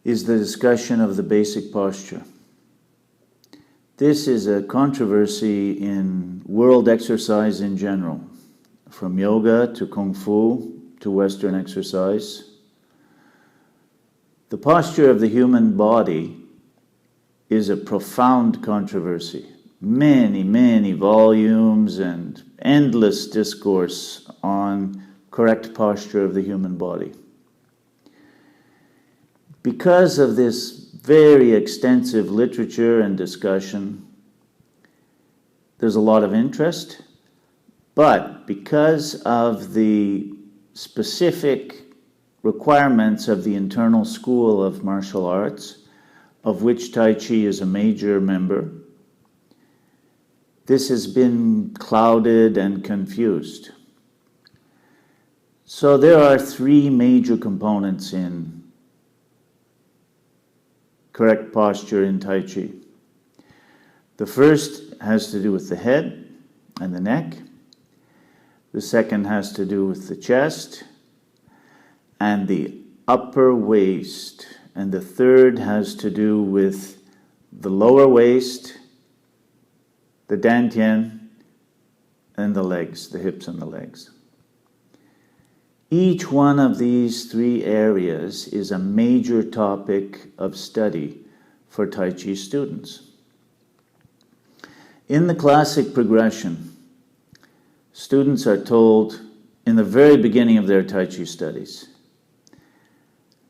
is the discussion of the basic posture. This is a controversy in world exercise in general, from yoga to kung fu to Western exercise. The posture of the human body is a profound controversy. Many, many volumes and endless discourse on correct posture of the human body. Because of this very extensive literature and discussion, there's a lot of interest, but because of the specific requirements of the internal school of martial arts, of which Tai-Chi is a major member, this has been clouded and confused. So there are three major components in correct posture in Tai Chi. The first has to do with the head and the neck. The second has to do with the chest and the upper waist. And the third has to do with the lower waist, the dantian, and the legs, the hips and the legs. Each one of these three areas is a major topic of study for Tai Chi students. In the classic progression, students are told in the very beginning of their Tai Chi studies,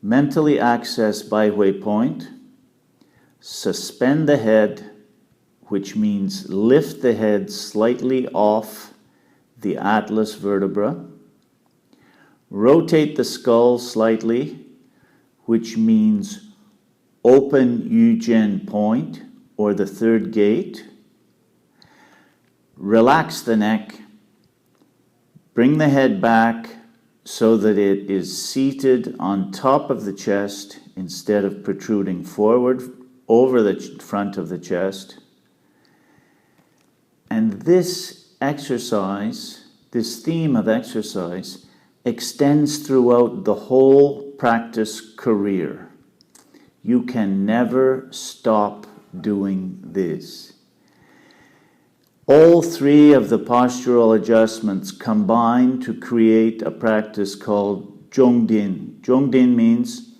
mentally access Bai Hui point, suspend the head, which means lift the head slightly off the atlas vertebra, rotate the skull slightly, which means open Yu Jian point, or the third gate. Relax the neck. Bring the head back so that it is seated on top of the chest instead of protruding forward over the front of the chest. And this exercise, this theme of exercise, extends throughout the whole practice career. You can never stop doing this. All three of the postural adjustments combine to create a practice called Zhongdin. Zhongdin means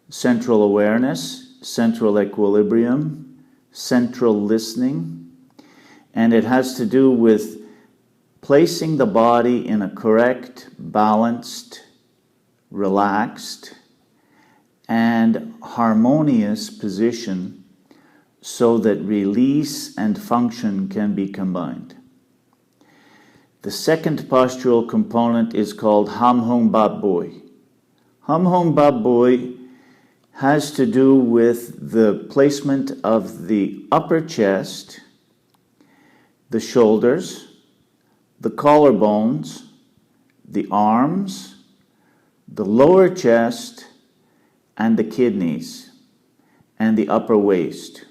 central awareness, central equilibrium, central listening, and it has to do with placing the body in a correct, balanced, relaxed, and harmonious position so that release and function can be combined. The second postural component is called Ham Hong Bab Boi. Ham Hong Bab Boi has to do with the placement of the upper chest, the shoulders, the collarbones, the arms, the lower chest, and the kidneys, and the upper waist.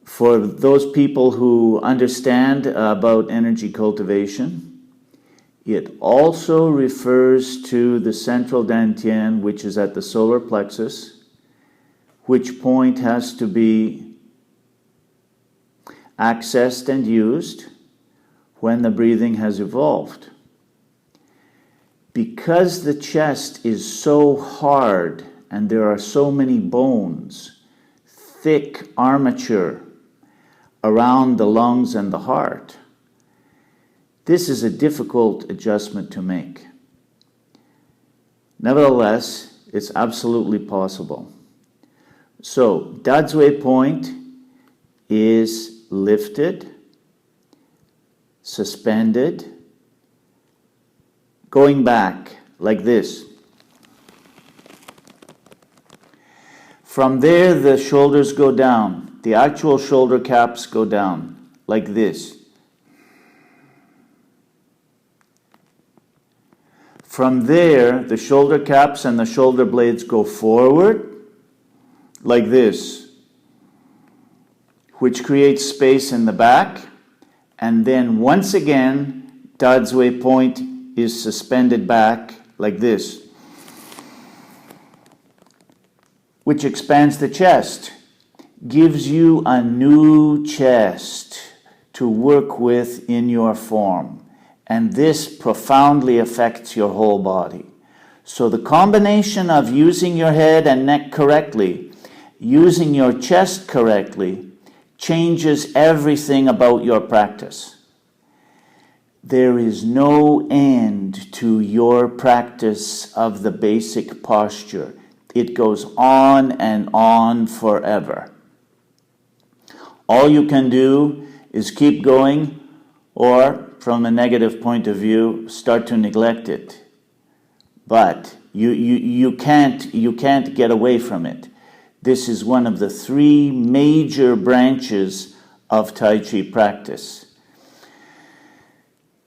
For those people who understand about energy cultivation, it also refers to the central dantian, which is at the solar plexus, which point has to be accessed and used when the breathing has evolved. Because the chest is so hard and there are so many bones, thick armature around the lungs and the heart, this is a difficult adjustment to make. Nevertheless, it's absolutely possible. So, Dadzui point is lifted, suspended, going back like this. From there, the shoulders go down. The actual shoulder caps go down like this. From there, the shoulder caps and the shoulder blades go forward like this, which creates space in the back. And then once again, Dadzui point is suspended back like this. which expands the chest, gives you a new chest to work with in your form. And this profoundly affects your whole body. So the combination of using your head and neck correctly, using your chest correctly, changes everything about your practice. There is no end to your practice of the basic posture. It goes on and on forever. All you can do is keep going, or from a negative point of view, start to neglect it. But you can't get away from it. This is one of the three major branches of Tai Chi practice.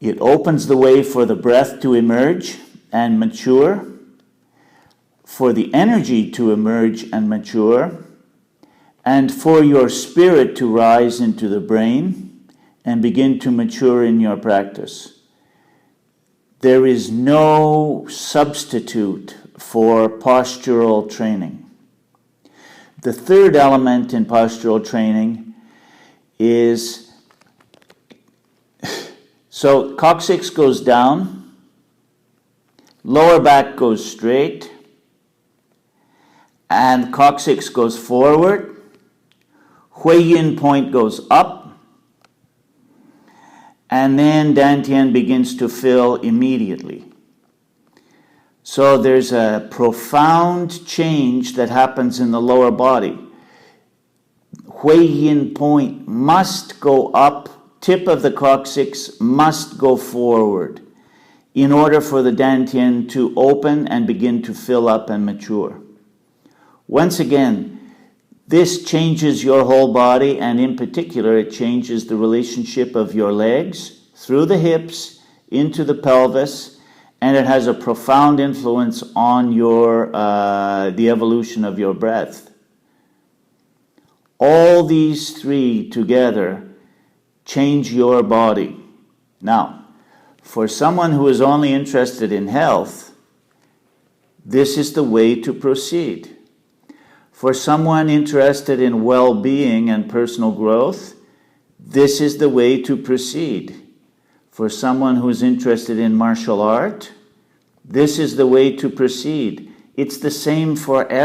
It opens the way for the breath to emerge and mature, for the energy to emerge and mature, and for your spirit to rise into the brain and begin to mature in your practice. There is no substitute for postural training. The third element in postural training is, so coccyx goes down, lower back goes straight, and coccyx goes forward, Hui Yin point goes up, and then Dantian begins to fill immediately. So there's a profound change that happens in the lower body. Hui Yin point must go up, tip of the coccyx must go forward in order for the Dantian to open and begin to fill up and mature. Once again, this changes your whole body, and in particular, it changes the relationship of your legs through the hips into the pelvis, and it has a profound influence on your the evolution of your breath. All these three together change your body. Now, for someone who is only interested in health, this is the way to proceed. For someone interested in well-being and personal growth, this is the way to proceed. For someone who is interested in martial art, this is the way to proceed. It's the same for everyone.